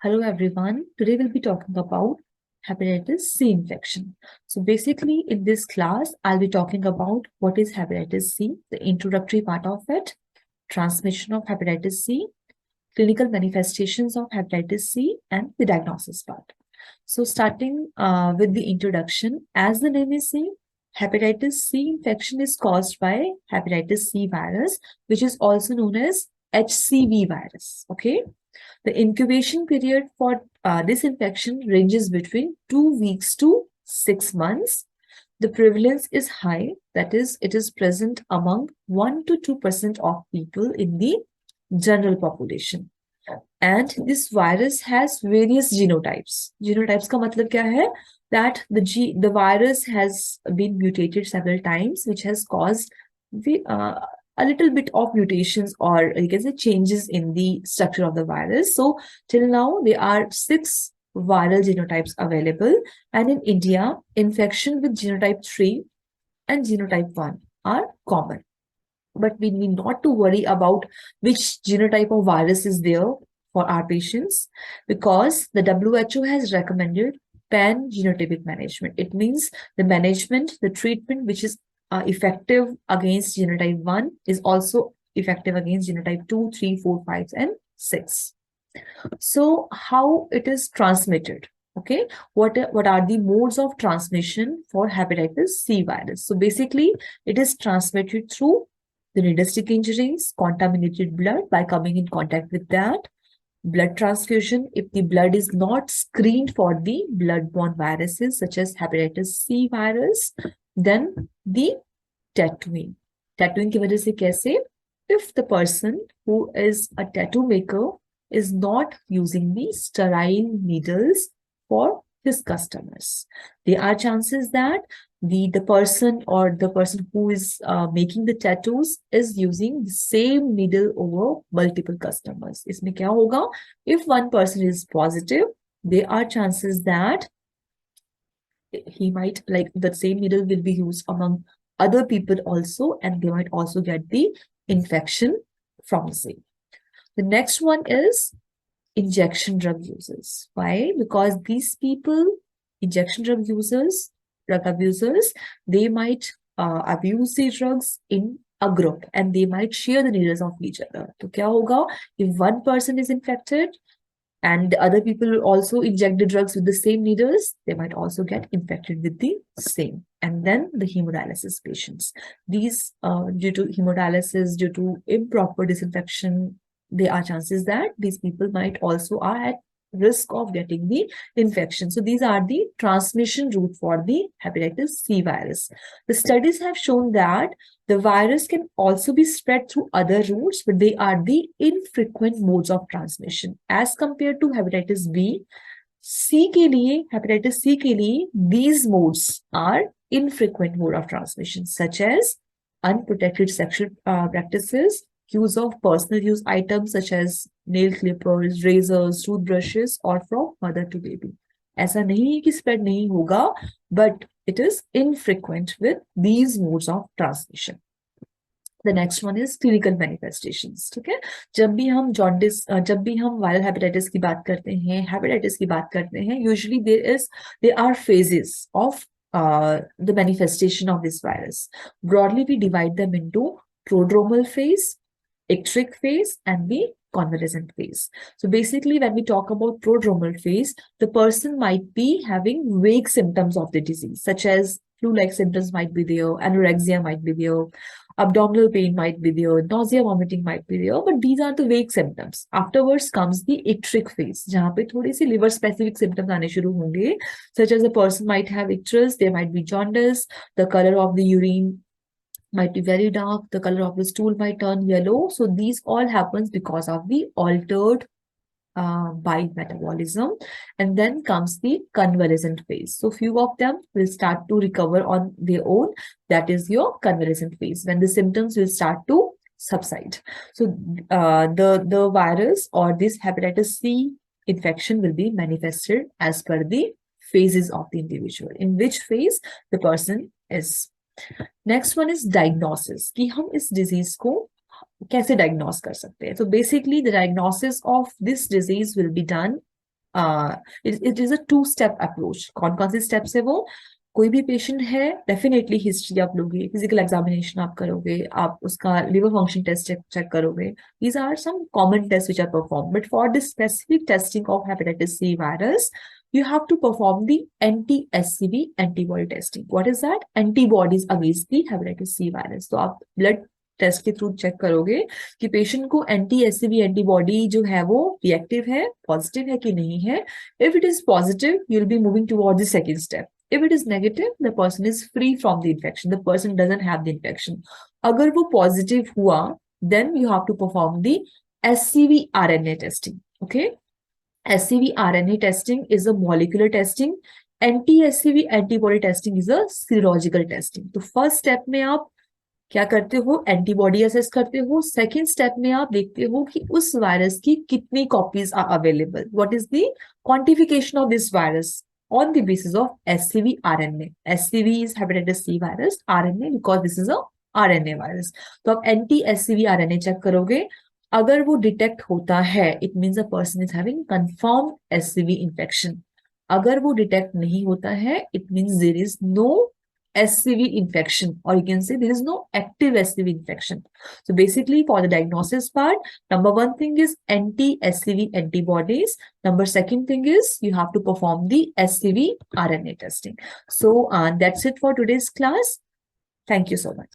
Hello everyone. Today we'll be talking about hepatitis C infection. So basically in this class, I'll be talking about what is hepatitis C, the introductory part of it, transmission of hepatitis C, clinical manifestations of hepatitis C, and the diagnosis part. So starting with the introduction, as the name is saying, hepatitis C infection is caused by hepatitis C virus, which is also known as HCV virus. Okay. The incubation period for this infection ranges between 2 weeks to 6 months. The prevalence is high, that is, it is present among 1 to 2% of people in the general population. And this virus has various genotypes. Genotypes ka matlab kya hai? That the virus has been mutated several times, which has caused a little bit of mutations, or you can say changes in the structure of the virus. So till now, there are 6 viral genotypes available. And in India, infection with genotype 3 and genotype 1 are common. But we need not to worry about which genotype of virus is there for our patients, because the WHO has recommended pan-genotypic management. It means the management, the treatment which is effective against genotype 1 is also effective against genotype 2, 3, 4, 5, and 6. So how it is transmitted? Okay, what are the modes of transmission for hepatitis C virus? So basically, it is transmitted through the needle stick injuries, contaminated blood by coming in contact with that, blood transfusion if the blood is not screened for the blood-borne viruses such as hepatitis C virus, then the tattooing. Tattooing की वजह से कैसे? If the person who is a tattoo maker is not using the sterile needles for his customers, there are chances that the person who is making the tattoos is using the same needle over multiple customers. इसमें क्या होगा? If one person is positive, there are chances that he might, like, the same needle will be used among other people also, and they might also get the infection from the same. The next one is injection drug users. Why? Because these people, injection drug users, drug abusers, they might abuse the drugs in a group and they might share the needles of each other. So kya hoga? If one person is infected and the other people will also inject the drugs with the same needles, they might also get infected with the same. And then the hemodialysis patients. These, due to hemodialysis, due to improper disinfection, there are chances that these people might also are at risk of getting the infection. So these are the transmission route for the hepatitis C virus. The studies have shown that the virus can also be spread through other routes, but they are the infrequent modes of transmission as compared to hepatitis B. Hepatitis C ke liye, these modes are infrequent mode of transmission, such as unprotected sexual practices, use of personal use items such as nail clippers, razors, toothbrushes, or from mother to baby. ऐसा नहीं है कि spread नहीं होगा, but it is infrequent with these modes of transmission. The next one is clinical manifestations. ठीक है? जब भी हम jaundice, जब भी हम viral hepatitis की बात करते हैं, hepatitis की बात करते हैं, usually there are phases of the manifestation of this virus. Broadly, we divide them into prodromal phase, icteric phase, and the convalescent phase. So basically, when we talk about prodromal phase, the person might be having vague symptoms of the disease, such as flu-like symptoms might be there, anorexia might be there, abdominal pain might be there, nausea, vomiting might be there, but these are the vague symptoms. Afterwards comes the icteric phase, जहाँ पे थोड़ी सी liver-specific symptoms आने शुरू होंगे, such as a person might have icterus, there might be jaundice, the color of the urine might be very dark, the color of the stool might turn yellow. So these all happens because of the altered bile metabolism. And then comes the convalescent phase. So few of them will start to recover on their own. That is your convalescent phase, when the symptoms will start to subside. So the virus or this hepatitis C infection will be manifested as per the phases of the individual, in which phase the person is. Next one is diagnosis, कि हम इस disease को कैसे diagnose कर सकते हैं. So basically the diagnosis of this disease will be done it is a two step approach. कौन कौन से स्टेप्स है वो? कोई भी पेशेंट है, डेफिनेटली हिस्ट्री आप लोगे, फिजिकल एग्जामिनेशन आप करोगे, आप उसका लिवर फंक्शन टेस्ट चेक करोगे. These are some common tests which are performed. But for the specific testing of hepatitis C virus, you have to perform the anti-HCV antibody testing. What is that? Antibodies against the hepatitis C virus. तो आप blood test के through check करोगे कि patient को एंटी-HCV antibody जो है वो reactive है, पॉजिटिव है कि नहीं है. If it is positive, you'll be moving towards the second step. If it is negative, the person is free from the infection. The person doesn't have the infection. अगर वो पॉजिटिव हुआ, then you have to perform the HCV RNA testing. Okay? HCV RNA testing is a molecular testing. Anti-HCV antibody testing is a serological testing. तो first step में आप क्या करते हो? Antibody assess करते हो. सेकेंड स्टेप में आप देखते हो कि उस वायरस की कितनी copies are available. What is the quantification of this virus on the basis of HCV RNA. HCV is hepatitis C virus, RNA because this is a RNA virus. तो आप anti-HCV RNA चेक करोगे. अगर वो detect होता है, it means a person is having confirmed HCV infection. अगर वो detect नहीं होता है, it means there is no HCV infection, or you can say there is no active HCV infection. So basically for the diagnosis part, number one thing is anti-HCV antibodies. Number second thing is you have to perform the HCV RNA testing. So that's it for today's class. Thank you so much.